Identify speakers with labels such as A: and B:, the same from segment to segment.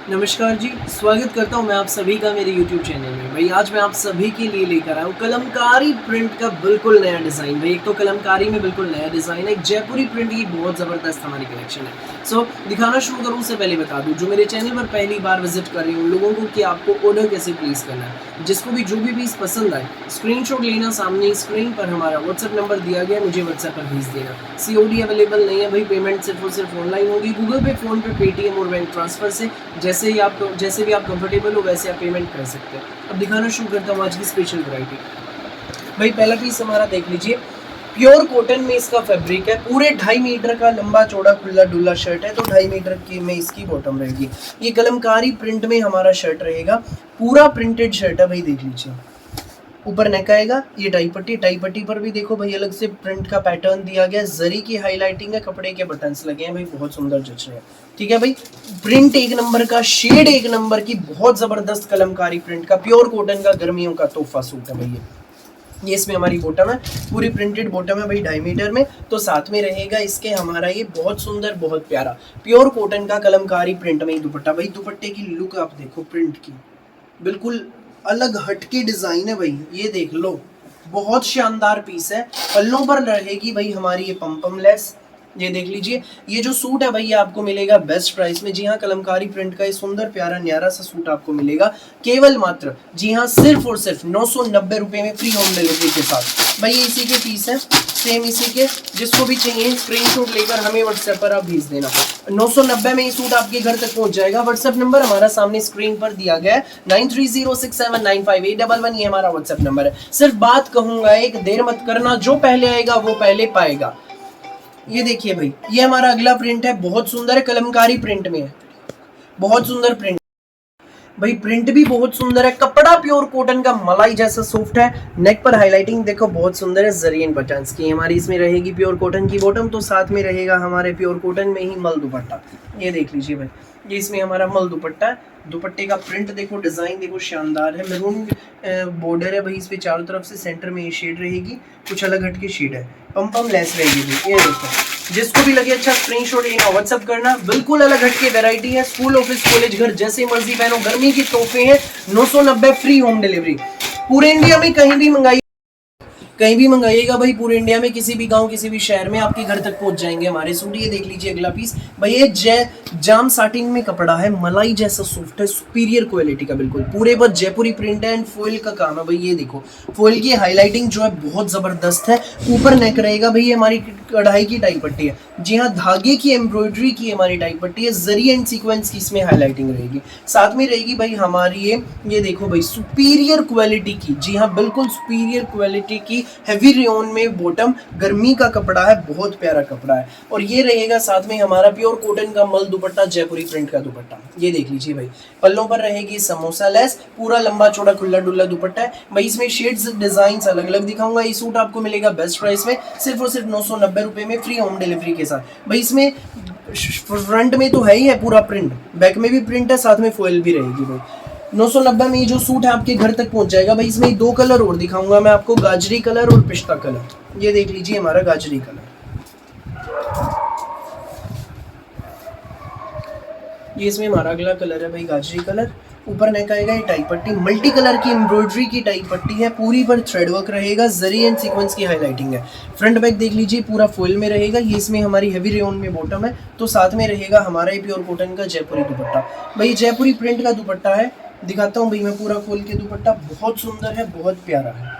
A: नमस्कार जी, स्वागत करता हूँ मैं आप सभी का मेरे YouTube चैनल में। भाई आज मैं आप सभी के लिए लेकर आया हूँ कलमकारी प्रिंट का बिल्कुल नया डिज़ाइन। भाई एक तो कलमकारी में बिल्कुल नया डिज़ाइन है, एक जयपुरी प्रिंट की बहुत ज़बरदस्त हमारी कलेक्शन है। दिखाना शुरू करूँ उससे पहले बता दूँ, जो मेरे चैनल पर पहली बार विजिट कर रहे हैं उन लोगों को कि आपको ऑर्डर कैसे प्लेस करना है। जिसको भी जो भी पीस पसंद आए स्क्रीनशॉट लेना, सामने स्क्रीन पर हमारा व्हाट्सएप नंबर दिया गया है, मुझे व्हाट्सएप पर भेज देना। COD अवेलेबल नहीं है भाई, पेमेंट सिर्फ और सिर्फ ऑनलाइन होगी, गूगल पे, फ़ोन पे, पेटीएम और बैंक ट्रांसफ़र से। जैसे भी आप कंफर्टेबल हो वैसे आप पेमेंट कर सकते हैं। अब दिखाना शुरू करता हूँ आज की स्पेशल वैरायटी। भाई पहला पीस हमारा देख लीजिए, प्योर कॉटन में इसका फैब्रिक है, पूरे 2.5 मीटर का लंबा चौड़ा खुला डुल्ला शर्ट है, तो 2.5 मीटर की में इसकी बॉटम रहेगी। ये कलमकारी प्रिंट में हमारा शर्ट रहेगा, पूरा प्रिंटेड शर्ट है भाई, देख लीजिए। ऊपर नेक आएगा, ये टाई पट्टी पर भी देखो भाई अलग से प्रिंट का पैटर्न दिया गया है, जरी की हाईलाइटिंग है, कपड़े के बटन्स लगे हैं भाई, बहुत सुंदर जच रहे हैं। ठीक है भाई, प्रिंट एक नंबर का, शेड एक नंबर की, बहुत जबरदस्त कलमकारी प्रिंट का प्योर कॉटन का गर्मियों का तोहफा सूट है भाई। ये इसमें हमारी बॉटम है, पूरी प्रिंटेड बॉटम है भाई 2.5 मीटर में, तो साथ में रहेगा इसके हमारा ये बहुत सुंदर बहुत प्यारा प्योर कॉटन का कलमकारी प्रिंट में दुपट्टा। भाई दुपट्टे की लुक आप देखो, प्रिंट की बिल्कुल अलग हटके डिजाइन है भाई, ये देख लो, बहुत शानदार पीस है। पल्लों पर रहेगी भाई हमारी ये पम लेस, ये देख लीजिए। ये जो सूट है भाई ये आपको मिलेगा बेस्ट प्राइस में। जी हाँ, कलमकारी प्रिंट का ये सुंदर प्यारा न्यारा सा सूट आपको मिलेगा केवल मात्र, जी हाँ, सिर्फ और सिर्फ 990 रुपए में, फ्री होम डिलीवरी के साथ। भाई ये इसी के पीस है, सेम इसी के, जिसको भी चाहिए स्क्रीनशॉट लेकर हमें व्हाट्सएप पर आप भेज देना। 990 में ये सूट आपके घर तक पहुंच जाएगा। व्हाट्सएप नंबर हमारा सामने स्क्रीन पर दिया गया है, 9306795811, ये हमारा व्हाट्सएप नंबर है। सिर्फ बात कहूंगा एक, देर मत करना, जो पहले आएगा वो पहले पाएगा। ये देखिए भाई, ये हमारा अगला प्रिंट है, बहुत सुंदर है, कलमकारी प्रिंट में है, बहुत सुंदर प्रिंट भाई, प्रिंट भी बहुत सुंदर है, कपड़ा प्योर कॉटन का मलाई जैसा सॉफ्ट है। नेक पर हाईलाइटिंग देखो बहुत सुंदर है, जरी एंड बटन्स की हमारी इसमें रहेगी प्योर कॉटन की बॉटम, तो साथ में रहेगा हमारे प्योर कॉटन में ही मल दुपट्टा। ये देख लीजिए भाई, ये इसमें हमारा मल दुपट्टा है। दुपट्टे का प्रिंट देखो, डिजाइन देखो, शानदार है। मैरून बॉर्डर है भाई, इस पे चारों तरफ से, सेंटर में ये शेड रहेगी, कुछ अलग हटके शेड है, पम लेस रहेगी भाई। ये देखो, जिसको भी लगे अच्छा स्क्रीनशॉट लेना, व्हाट्सएप करना। बिल्कुल अलग हटके वैरायटी है, स्कूल ऑफिस कॉलेज घर जैसे मर्जी पहनो, गर्मी के तोहफे हैं। 990 फ्री होम डिलीवरी, पूरे इंडिया में कहीं भी मंगाइएगा भाई, पूरे इंडिया में किसी भी गांव किसी भी शहर में आपके घर तक पहुंच जाएंगे हमारे सूट। ये देख लीजिए अगला पीस भाई, ये जाम साटिन में कपड़ा है, मलाई जैसा सॉफ्ट है, सुपीरियर क्वालिटी का, बिल्कुल पूरे पर जयपुरी प्रिंट है एंड फॉइल का काम है भाई। ये देखो फॉइल की हाईलाइटिंग जो है बहुत जबरदस्त है। ऊपर नेक रहेगा भाई, ये हमारी कढ़ाई की टाई पट्टी है, जी हाँ, धागे की एम्ब्रॉयडरी की हमारी टाई पट्टी है, जरी एंड सीक्वेंस की इसमें हाईलाइटिंग रहेगी। साथ में रहेगी भाई हमारी ये देखो भाई, सुपीरियर क्वालिटी की, जी हाँ बिल्कुल सुपीरियर क्वालिटी की हैवी रेयन में बॉटम, गर्मी का कपड़ा है, बहुत प्यारा कपड़ा है। और ये रहेगा साथ में हमारा प्योर कॉटन का मल दुपट्टा, जयपुरी प्रिंट का दुपट्टा। ये देख लीजिए भाई, पल्लों पर रहेगी समोसा लेस, पूरा लंबा चौड़ा खुला डुल्ला दुपट्टा है भाई। इसमें शेड्स डिजाइन अलग अलग दिखाऊंगा। ये सूट आपको मिलेगा बेस्ट प्राइस में, सिर्फ और सिर्फ 990 रुपए में, फ्री होम डिलीवरी के साथ। भाई इसमें फ्रंट में तो है ही है पूरा प्रिंट, बैक में भी प्रिंट है, साथ में फॉइल भी रहेगी भाई। 990 में ये जो सूट है आपके घर तक पहुंच जाएगा भाई। इसमें 2 कलर और दिखाऊंगा मैं आपको, गाजरी कलर और पिस्ता कलर। ये देख लीजिए हमारा गाजरी कलर, ये इसमें हमारा अगला कलर है भाई, गाजरी कलर। ऊपर नेक आएगा, ये टाई पट्टी मल्टी कलर की एम्ब्रॉयडरी की टाई पट्टी है, पूरी पर थ्रेड वर्क रहेगा, जरी एंड सीक्वेंस की हाईलाइटिंग है। फ्रंट बैक देख लीजिए पूरा फॉइल में रहेगा। ये इसमें हमारी हैवी रेयन में बॉटम है, तो साथ में रहेगा हमारा ये प्योर कॉटन का जयपुरी दुपट्टा। भाई जयपुरी प्रिंट का दुपट्टा है, दिखाता हूँ भाई मैं पूरा खोल के। दुपट्टा बहुत सुंदर है, बहुत प्यारा है।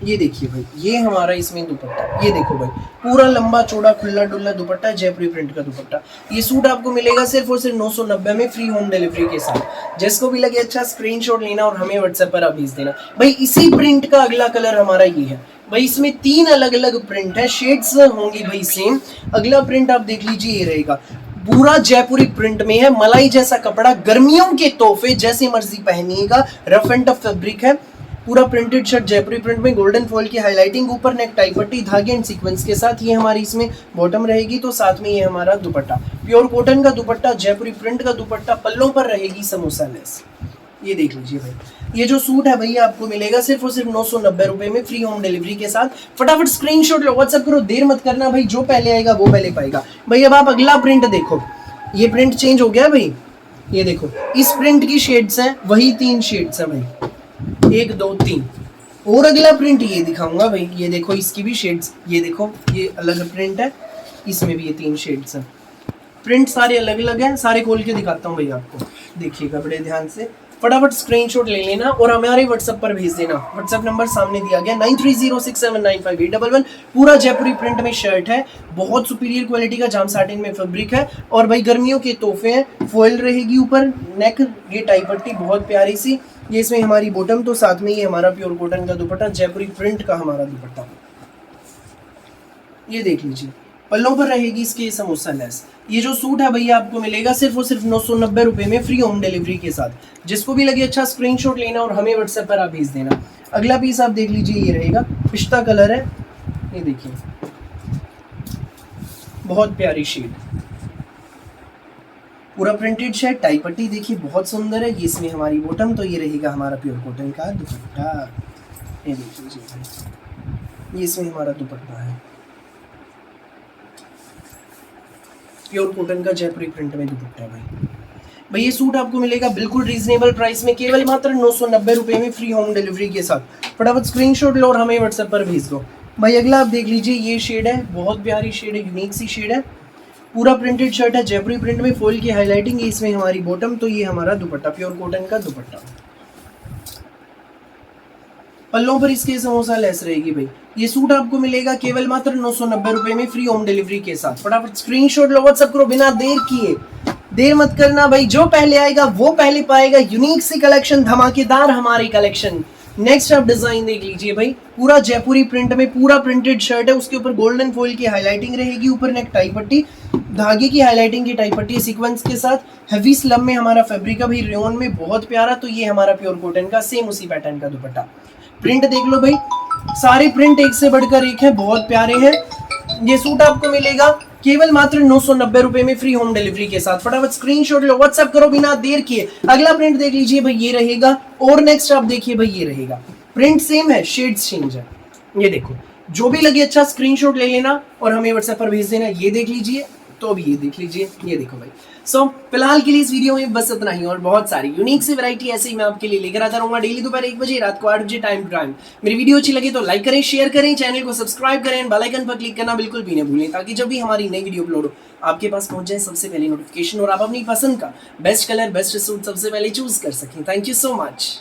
A: ये देखिए भाई, ये हमारा इसमें दुपट्टा, ये देखो भाई, पूरा लंबा चौड़ा खुला डुल्ला दुपट्टा है, जयपुरी प्रिंट का दुपट्टा। ये सूट आपको मिलेगा सिर्फ और सिर्फ 990 में, फ्री होम डिलीवरी के साथ। जिसको भी लगे अच्छा स्क्रीनशॉट लेना और हमें व्हाट्सएप पर आप भेज देना भाई। इसी प्रिंट का अगला कलर हमारा ये है भाई, इसमें 3 अलग अलग प्रिंट है, शेड्स होंगी भाई सेम। अगला प्रिंट आप देख लीजिए, ये रहेगा, पूरा जयपुरी प्रिंट में है, मलाई जैसा कपड़ा, गर्मियों के तोहफे, जैसे मर्जी पहनिएगा, रफ एंड टफ फैब्रिक है, पूरा प्रिंटेड शर्ट जयपुरी प्रिंट में, गोल्डन फॉइल की हाईलाइटिंग, ऊपर नेक टाई पट्टी, धागे एंड सीक्वेंस के साथ। ये हमारी इसमें बॉटम रहेगी, तो साथ में ये हमारा दुपट्टा, प्योर कॉटन का दुपट्टा, जयपुरी प्रिंट का दुपट्टा, पल्लों पर रहेगी समोसा लेस। ये देख लीजिए भाई, ये जो सूट है भैया आपको मिलेगा सिर्फ और सिर्फ 990 रुपए में, फ्री होम डिलीवरी के साथ। फटाफट स्क्रीनशॉट लो, व्हाट्सएप करो, देर मत करना भाई, जो पहले आएगा वो पहले पाएगा भाई। अब आप अगला प्रिंट देखो, ये प्रिंट चेंज हो गया भाई, ये देखो इस प्रिंट की शेड्स हैं, वही 3 शेड्स हैं भाई, 1 2 3। और अगला प्रिंट ये दिखाऊंगा भाई, ये देखो इसकी भी शेड्स, ये देखो ये अलग प्रिंट है, इसमें भी ये 3 शेड्स हैं। प्रिंट सारे अलग अलग हैं, सारे खोल के दिखाता हूँ भाई आपको, देखिएगा बड़े ध्यान से। फटाफट स्क्रीनशॉट ले लेना और हमारे व्हाट्सएप पर भेज देना। व्हाट्सएप नंबर सामने दिया गया 9306795811। पूरा जयपुरी प्रिंट में शर्ट है, बहुत सुपीरियर क्वालिटी का जाम साटिन में फैब्रिक है। और भाई गर्मियों के तोहफे हैं, फॉइल रहेगी ऊपर, नेक ये टाई पट्टी बहुत प्यारी सी, ये इसमें हमारी बॉटम, तो साथ में ये हमारा प्योर कॉटन का दुपट्टा, जयपुरी प्रिंट का हमारा दुपट्टा, ये देख लीजिए। पल्लों पर रहेगी इसके समोसा लेस। ये जो सूट है भैया आपको मिलेगा सिर्फ और सिर्फ 990 रुपये में, फ्री होम डिलीवरी के साथ। जिसको भी लगे अच्छा स्क्रीनशॉट लेना और हमें व्हाट्सएप पर आप भेज देना। अगला पीस आप देख लीजिए, ये रहेगा, पिस्ता कलर है, ये देखिए बहुत प्यारी शेड, पूरा प्रिंटेड शेड, टाई पट्टी देखिए बहुत सुंदर है। ये इसमें हमारी बॉटम, तो ये रहेगा हमारा प्योर कॉटन का दुपट्टा, ये देख लीजिए, ये इसमें हमारा दुपट्टा है, प्योर कॉटन का जयपुरी प्रिंट में दुपट्टा भाई। ये सूट आपको मिलेगा बिल्कुल रीजनेबल प्राइस में, केवल मात्र 990 रुपये में, फ्री होम डिलीवरी के साथ। फटाफट स्क्रीनशॉट लो और हमें व्हाट्सएप पर भेज दो भाई। अगला आप देख लीजिए, ये शेड है, बहुत प्यारी शेड है, यूनिक सी शेड है, पूरा प्रिंटेड शर्ट है, जयपुरी प्रिंट में, फॉइल की हाईलाइटिंग है, इसमें हमारी बॉटम, तो ये हमारा दुपट्टा, प्योर कॉटन का दुपट्टा। पल्लों पर इसके समोसा लेस रहेगी भाई। ये सूट आपको मिलेगा केवल मात्र 990 रुपये में, फ्री होम डिलीवरी के साथ। फटाफट स्क्रीनशॉट लो, व्हाट्सएप करो बिना देर किए, देर मत करना भाई, जो पहले आएगा वो पहले पाएगा। यूनिक सी कलेक्शन, धमाकेदार हमारी कलेक्शन। नेक्स्ट आप डिजाइन देख लीजिए भाई, पूरा जयपुरी प्रिंट में, पूरा प्रिंटेड शर्ट है, उसके ऊपर गोल्डन फॉइल की हाईलाइटिंग रहेगी, ऊपर नेक टाई पट्टी, धागे की हाईलाइटिंग की टाई पट्टी सीक्वेंस के साथ, हेवी स्लम में हमारा फैब्रिक है भाई, रेयन में बहुत प्यारा, तो ये हमारा प्योर कॉटन का सेम उसी पैटर्न का दुपट्टा। प्रिंट देख लो भाई, सारे प्रिंट एक से बढ़कर एक है, बहुत प्यारे हैं। ये सूट आपको मिलेगा केवल मात्र 990 रुपए में, फ्री होम डिलीवरी के साथ। फटाफट स्क्रीनशॉट लो, व्हाट्सएप करो बिना देर किए। अगला प्रिंट देख लीजिए भाई, ये रहेगा, और नेक्स्ट आप देखिए भाई, ये रहेगा, प्रिंट सेम है, शेड्स चेंज है। ये देखो, जो भी लगे अच्छा स्क्रीनशॉट ले लेना और हमें व्हाट्सएप पर भेज देना। ये देख लीजिए, तो अभी ये देख लीजिए, ये देखो भाई। सो फिलहाल के लिए इस वीडियो में बस इतना ही, और बहुत सारी यूनिक सी वैरायटी ऐसे ही मैं आपके लिए लेकर आता रहूंगा डेली दोपहर 1 बजे, रात को 8 बजे टाइम टू टाइम। मेरी वीडियो अच्छी लगे तो लाइक करें, शेयर करें, चैनल को सब्सक्राइब करें, बेल आइकन पर क्लिक करना बिल्कुल भी न भूलें, ताकि जब भी हमारी नई वीडियो अपलोड हो आपके पास पहुंच जाए सबसे पहले नोटिफिकेशन, और आप अपनी पसंद का बेस्ट कलर, बेस्ट सूट सबसे पहले चूज कर सकें। Thank you so much.